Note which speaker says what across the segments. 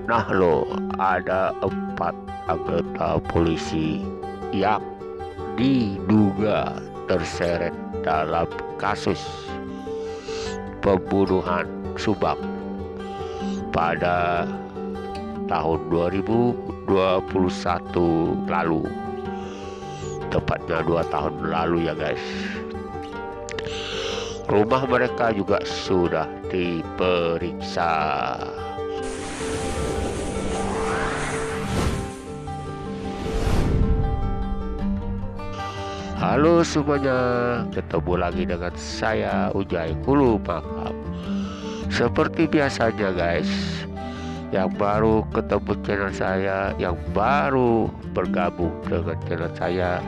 Speaker 1: Nah lo, ada 4 anggota polisi yang diduga terseret dalam kasus pembunuhan Subang pada tahun 2021 lalu, tepatnya 2 tahun lalu ya guys. Rumah mereka juga sudah diperiksa. Halo semuanya, ketemu lagi dengan saya Ujai Hulu Makam. Seperti biasanya guys, yang baru ketemu channel saya, yang baru bergabung dengan channel saya,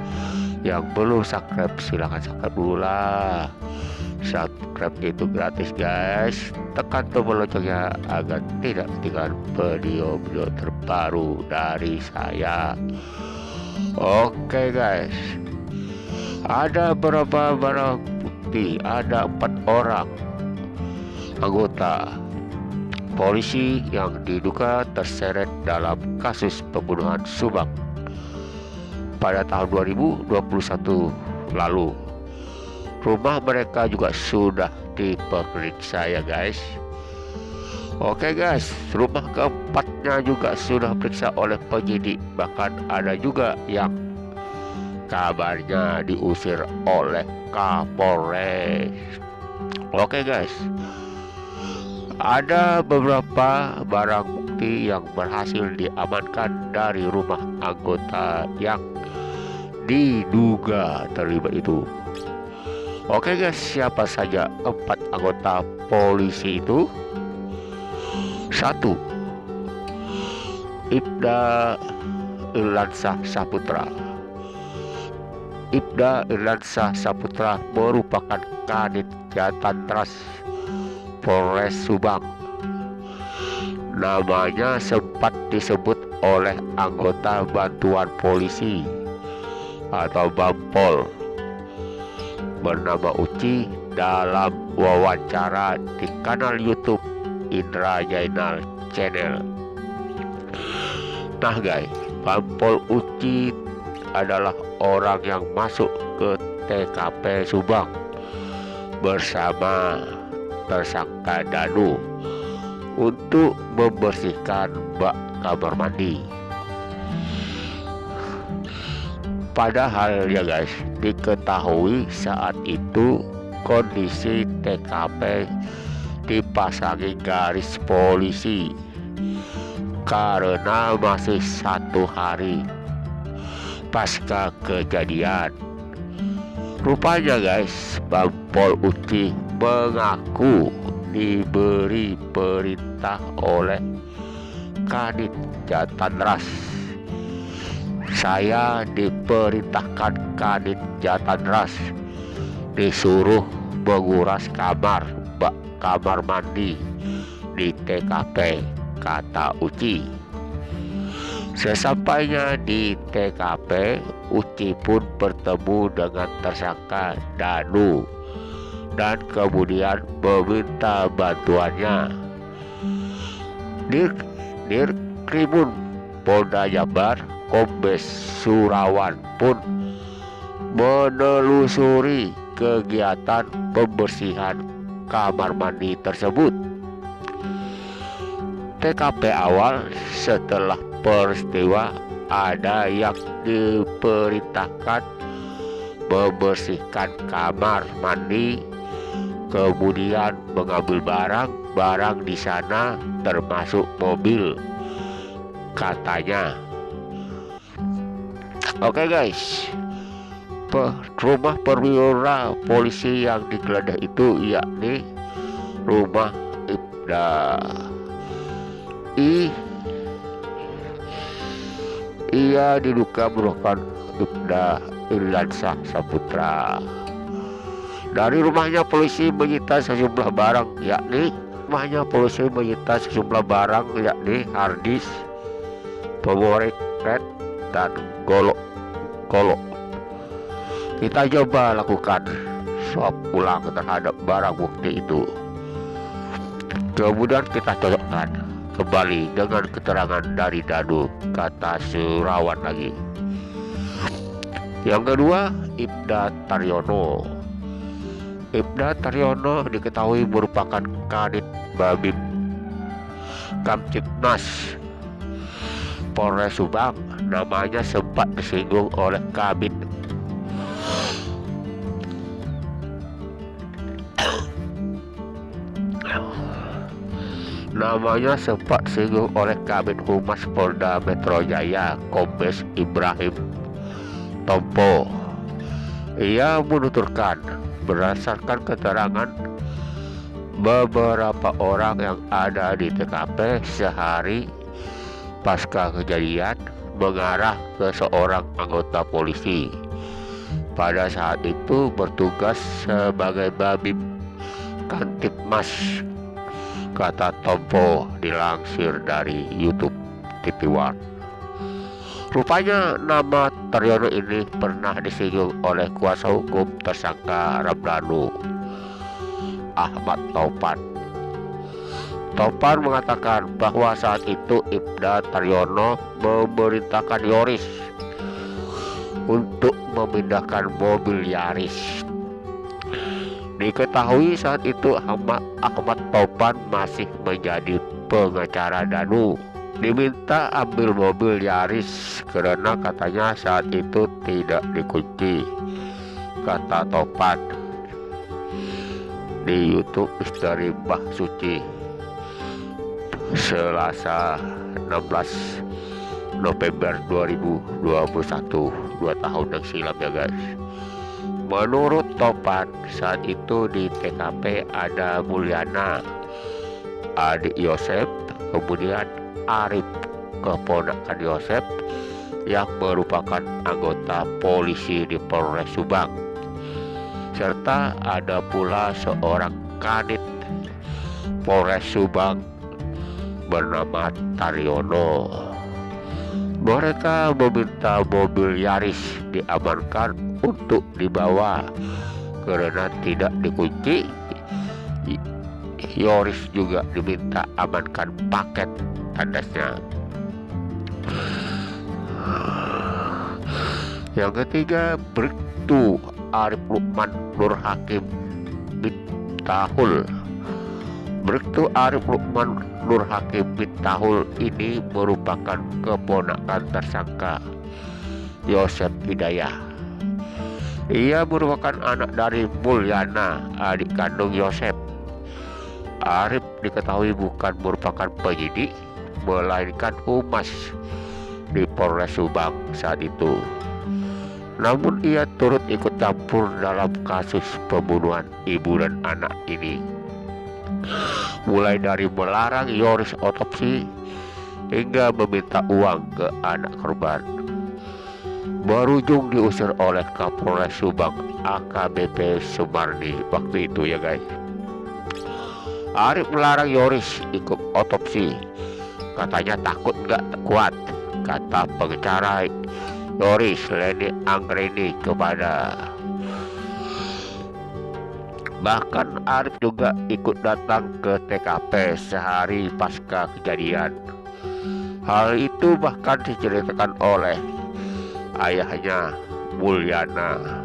Speaker 1: yang belum subscribe silahkan subscribe dulu lah. Subscribe itu gratis guys. Tekan tombol loncengnya agar tidak ketinggalan video-video terbaru dari saya. Oke guys, ada beberapa barang bukti. Ada 4 orang anggota polisi yang diduga terseret dalam kasus pembunuhan Subang pada tahun 2021 lalu. Rumah mereka juga sudah diperiksa ya guys. Oke guys, rumah keempatnya juga sudah diperiksa oleh penyidik. Bahkan ada juga yang kabarnya diusir oleh Kapolres. Oke guys, ada beberapa barang bukti yang berhasil diamankan dari rumah anggota yang diduga terlibat itu. Oke guys, siapa saja 4 anggota polisi itu? 1. Ibda Irlansah Saputra. Ibda Irlansah Saputra merupakan Kanit Jatantras Polres Subang. Namanya sempat disebut oleh anggota bantuan polisi atau Bampol bernama Uci dalam wawancara di kanal YouTube Indra Jainal Channel. Nah guys, Bampol Uci adalah orang yang masuk ke TKP Subang bersama tersangka Danu untuk membersihkan bak kamar mandi. Padahal ya guys, diketahui saat itu kondisi TKP dipasangi garis polisi karena masih 1 hari pasca kejadian. Rupanya guys, Bampol Uci mengaku diberi perintah oleh Kanit Jatantras. Saya diperintahkan Kanit Jatantras disuruh menguras bak kamar mandi di TKP, kata Uci. Sesampainya di TKP, Uci pun bertemu dengan tersangka Danu dan kemudian meminta bantuannya. Dirkrimun Polda Jabar Kombes Surawan pun menelusuri kegiatan pembersihan kamar mandi tersebut. TKP awal setelah peristiwa ada yang diperintahkan membersihkan kamar mandi, kemudian mengambil barang-barang di sana termasuk mobil, katanya. Oke guys, rumah perwira polisi yang digeledah itu yakni rumah Ibda Ia diduga merupakan Ibda Irlansah Saputra. Dari rumahnya polisi menyita sejumlah barang yakni harddisk, memory card, dan golok. Kita coba lakukan swab ulang terhadap barang bukti itu. Kemudian kita cocokkan kembali dengan keterangan dari Danu, kata Surawan lagi. Yang kedua, Ibda Taryono. Ibda Taryono diketahui merupakan Kadit Babim Kamtibnas Polres Subang. Namanya sempat disinggung oleh Kabit Humas Polda Metro Jaya, Kombes Ibrahim Tompo. Ia menuturkan berdasarkan keterangan beberapa orang yang ada di TKP sehari pasca kejadian mengarah ke seorang anggota polisi. Pada saat itu bertugas sebagai Babim Kantipmas, kata Tompo dilansir dari YouTube TV One. Rupanya nama Taryono ini pernah disinggung oleh kuasa hukum tersangka Ramdhanu, Ahmad Taufan. Taufan mengatakan bahwa saat itu Ibda Taryono memerintahkan Yoris untuk memindahkan mobil Yaris. Diketahui saat itu Ahmad Taufan masih menjadi pengacara Danu. Diminta ambil mobil Yaris karena katanya saat itu tidak dikunci, kata Taufan di YouTube Misteri Mbah Suci Selasa 16 November 2021, 2 tahun yang silam ya guys. Menurut Taufan, saat itu di TKP ada Mulyana, adik Yosep, kemudian Arif, keponakan Yosep, yang merupakan anggota polisi di Polres Subang, serta ada pula seorang Kadit Polres Subang bernama Taryono. Mereka meminta mobil Yaris diamankan untuk dibawa karena tidak dikunci. Yoris juga diminta amankan paket tandasnya. Yang ketiga, Bribtu Arif Lukman Nur Hakim bin Tahul. Bribtu Arif Lukman Nur Hakim bin Tahul ini merupakan keponakan tersangka Yosep Hidayah. Ia merupakan anak dari Mulyana, adik kandung Yosep. Arif diketahui bukan merupakan penyidik, melainkan humas di Polres Subang saat itu. Namun ia turut ikut campur dalam kasus pembunuhan ibu dan anak ini, mulai dari melarang Yoris otopsi hingga meminta uang ke anak korban. Berujung diusir oleh Kapolres Subang AKBP Sumardi waktu itu ya guys. Arif melarang Yoris ikut otopsi, katanya takut nggak kuat, kata pengacara Yoris Leni Anggreni kepada. Bahkan Arif juga ikut datang ke TKP sehari pasca kejadian. Hal itu bahkan diceritakan oleh ayahnya Mulyana.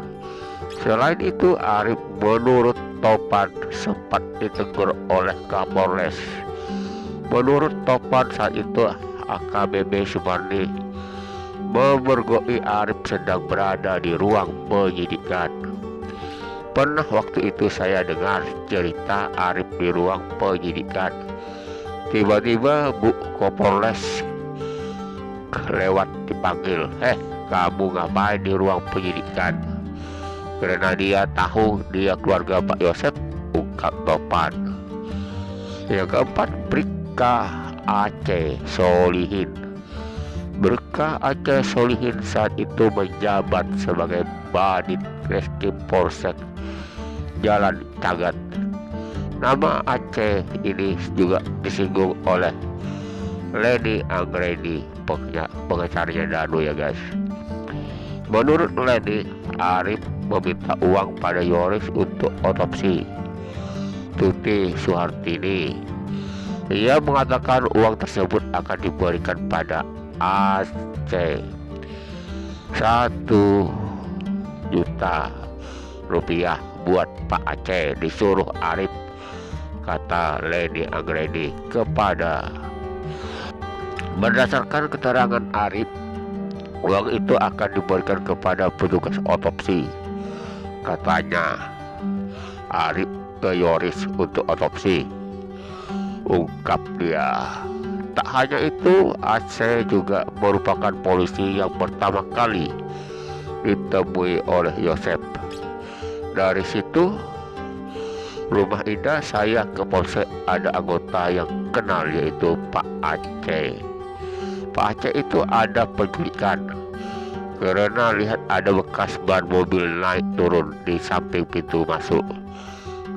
Speaker 1: Selain itu, Arif menurut Taufan sempat ditegur oleh Kapolres. Menurut Taufan saat itu AKBP Sumardi memergoi Arif sedang berada di ruang penyidikan. Pernah waktu itu saya dengar cerita Arif di ruang penyidikan. Tiba-tiba Bu Kapolres lewat dipanggil, kamu ngapain di ruang penyidikan? Karena dia tahu dia keluarga Pak Yosep, ungkap Taufan. Yang keempat, Bribka Aceh Solihin. Bribka Aceh Solihin saat itu menjabat sebagai Badit Reskrim Polsek Jalan Cagat. Nama Aceh ini juga disinggung oleh Leni Anggreni, pengacaranya Danu ya guys. Menurut Leni, Arif meminta uang pada Yoris untuk otopsi Tuti Suhartini. Ia mengatakan uang tersebut akan diberikan pada Aceh 1 juta rupiah buat Pak Aceh, disuruh Arif, kata Leni Anggreni kepada. Berdasarkan keterangan Arif, uang itu akan diberikan kepada petugas otopsi. Katanya Arif ke Yoris untuk otopsi, ungkap dia. Tak hanya itu, Aceh juga merupakan polisi yang pertama kali ditemui oleh Yosep. Dari situ, rumah Indah saya ke polsek, ada anggota yang kenal, yaitu Pak Aceh. Pak Aceh itu ada penculikan karena lihat ada bekas ban mobil naik turun di samping pintu masuk,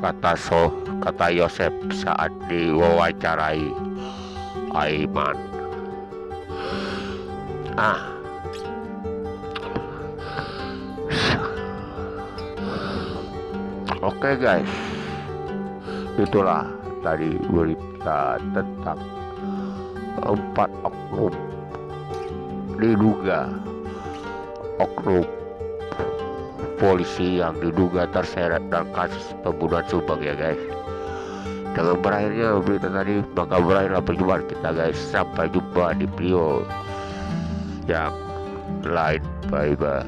Speaker 1: kata Yosep saat diwawancarai Aiman. Oke guys, itulah tadi berita tentang 4 oknum polisi yang diduga terseret dalam kasus pembunuhan Subang ya guys. Dengan berakhirnya berita tadi, maka berakhirlah perjumpaan kita guys. Sampai jumpa di video yang lain. Bye bye.